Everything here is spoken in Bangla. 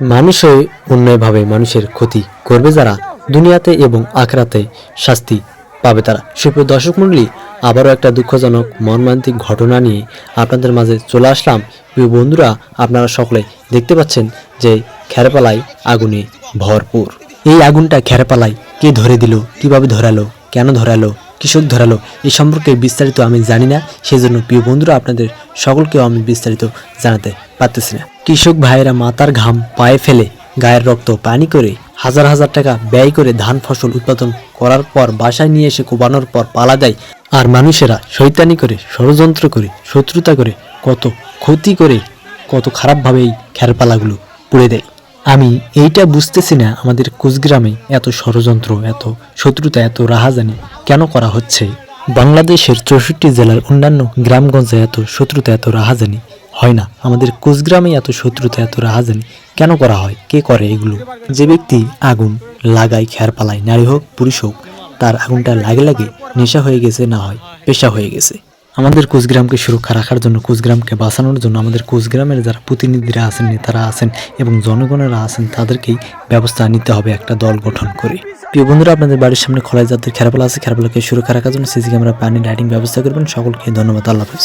মানুষই অন্যায়ভাবে মানুষের ক্ষতি করবে যারা, দুনিয়াতে এবং আখেরাতে শাস্তি পাবে তারা। সুপ্রিয় দর্শক মণ্ডলী, আবারও একটা দুঃখজনক মর্মান্তিক ঘটনা নিয়ে আপনাদের মাঝে চলে আসলাম। প্রিয় বন্ধুরা, আপনারা সকলে দেখতে পাচ্ছেন যে খেরপালায় আগুনে ভরপুর। এই আগুনটা খেরপালায় কে ধরে দিল, কিভাবে ধরালো, কেন ধরালো, কৃষক ধরালো, এই সম্পর্কে বিস্তারিত আমি জানি না। সেই জন্য প্রিয় বন্ধুরা, আপনাদের সকলকেও আমি বিস্তারিত জানাতে পারতেছি না। কৃষক ভাইয়েরা মাথার ঘাম পায়ে ফেলে, গায়ের রক্ত পানি করে, হাজার হাজার টাকা ব্যয় করে ধান ফসল উৎপাদন করার পর বাসায় নিয়ে এসে কোবানোর পর পালা দেয়। আর মানুষেরা শয়তানি করে, ষড়যন্ত্র করে, শত্রুতা করে, কত ক্ষতি করে, কত খারাপভাবে এই খেরপালাগুলো পুড়ে দেয়। আমি এইটা বুঝতেছি না, আমাদের কুচগ্রামে এত ষড়যন্ত্র, এত শত্রুতা, এত রাহাজানি কেন করা হচ্ছে। বাংলাদেশের 64 জেলার অন্যান্য গ্রামগঞ্জে এত শত্রুতা, এত রাহাজানি হয় না, আমাদের কুচগ্রামে এত শত্রুতা, এত রাহাজানি কেন করা হয়? কে করে এগুলো? যে ব্যক্তি আগুন লাগায় খেরপালায়, নারী হোক পুরুষ হোক, তার আগুনটা লাগে লাগে নেশা হয়ে গেছে, না হয় পেশা হয়ে গেছে। আমাদের কুচগ্রামকে সুরক্ষা রাখার জন্য, কুচগ্রামকে বাঁচানোর জন্য আমাদের কুচগ্রামের যারা প্রতিনিধিরা আছেন, নেতারা আছেন এবং জনগণেরা আছেন, তাদেরকেই ব্যবস্থা নিতে হবে একটা দল গঠন করে। প্রিয় বন্ধুরা, আপনাদের বাড়ির সামনে খোলায় যাদের খেরপালা আছে, খেরপালাকে সুরক্ষা রাখার জন্য সিসি ক্যামেরা, পানি, লাইটিং ব্যবস্থা করবেন। সকলকে ধন্যবাদ। আল্লাহ হাফেজ।